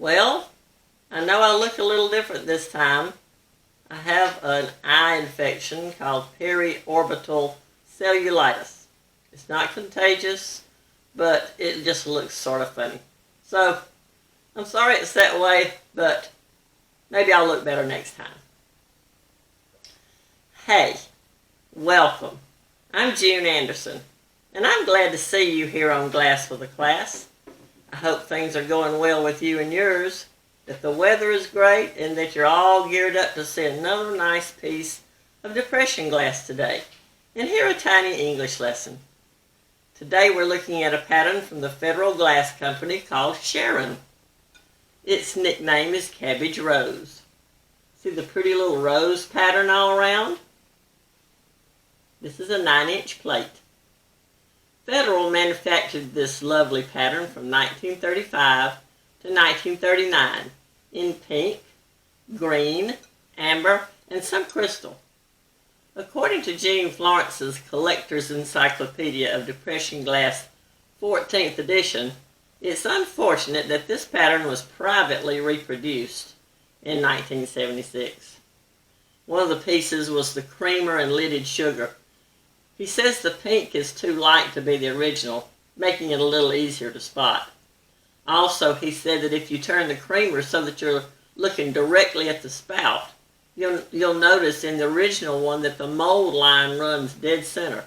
Well, I know I look a little different this time. I have an eye infection called periorbital cellulitis. It's not contagious, but it just looks sort of funny. So, I'm sorry it's that way, but maybe I'll look better next time. Hey, welcome. I'm June Anderson, and I'm glad to see you here on Glass for the Class. I hope things are going well with you and yours, that the weather is great, and that you're all geared up to see another nice piece of depression glass today, and hear a tiny English lesson. Today we're looking at a pattern from the Federal Glass Company called Sharon. Its nickname is Cabbage Rose. See the pretty little rose pattern all around? This is a 9-inch plate. Federal manufactured this lovely pattern from 1935 to 1939 in pink, green, amber, and some crystal. According to Jean Florence's Collector's Encyclopedia of Depression Glass 14th edition, it's unfortunate that this pattern was privately reproduced in 1976. One of the pieces was the creamer and lidded sugar. He says the pink is too light to be the original, making it a little easier to spot. Also, he said that if you turn the creamer so that you're looking directly at the spout, you'll notice in the original one that the mold line runs dead center.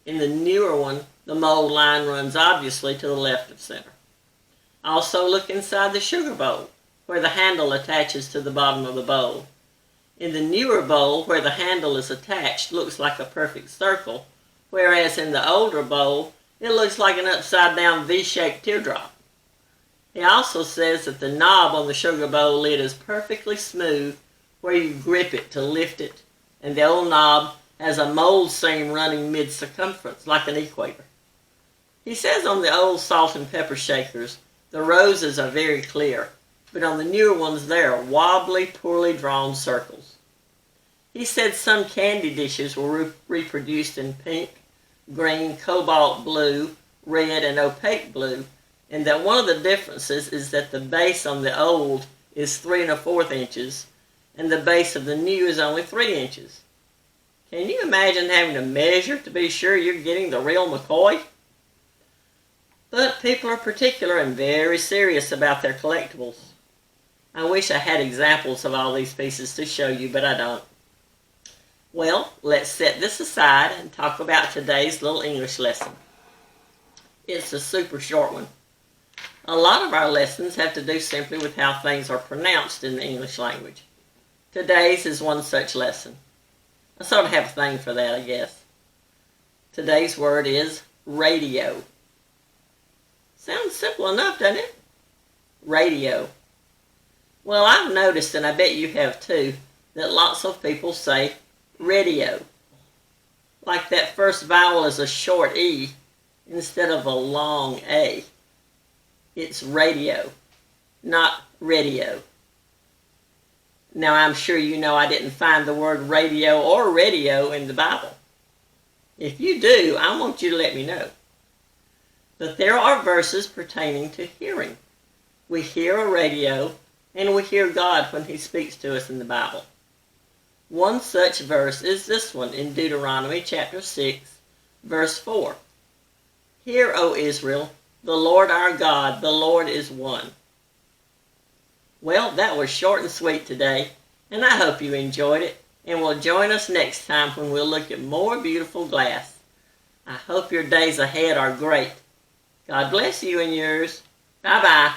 In the newer one, the mold line runs obviously to the left of center. Also, look inside the sugar bowl, where the handle attaches to the bottom of the bowl. In the newer bowl, where the handle is attached, looks like a perfect circle, whereas in the older bowl, it looks like an upside-down V-shaped teardrop. He also says that the knob on the sugar bowl lid is perfectly smooth where you grip it to lift it, and the old knob has a mold seam running mid-circumference like an equator. He says on the old salt and pepper shakers, the roses are very clear, but on the newer ones they are wobbly, poorly drawn circles. He said some candy dishes were reproduced in pink, green, cobalt blue, red, and opaque blue, and that one of the differences is that the base on the old is 3 1/4 inches, and the base of the new is only 3 inches. Can you imagine having to measure to be sure you're getting the real McCoy? But people are particular and very serious about their collectibles. I wish I had examples of all these pieces to show you, but I don't. Well, let's set this aside and talk about today's little English lesson. It's a super short one. A lot of our lessons have to do simply with how things are pronounced in the English language. Today's is one such lesson. I sort of have a thing for that, I guess. Today's word is radio. Sounds simple enough, doesn't it? Radio. Well, I've noticed, and I bet you have too, that lots of people say radio. Like that first vowel is a short E instead of a long A. It's radio, not radio. Now, I'm sure you know I didn't find the word radio or radio in the Bible. If you do, I want you to let me know. But there are verses pertaining to hearing. We hear a radio, and we hear God when He speaks to us in the Bible. One such verse is this one in Deuteronomy chapter 6, verse 4. Hear, O Israel, the Lord our God, the Lord is one. Well, that was short and sweet today, and I hope you enjoyed it, and will join us next time when we'll look at more beautiful glass. I hope your days ahead are great. God bless you and yours. Bye-bye.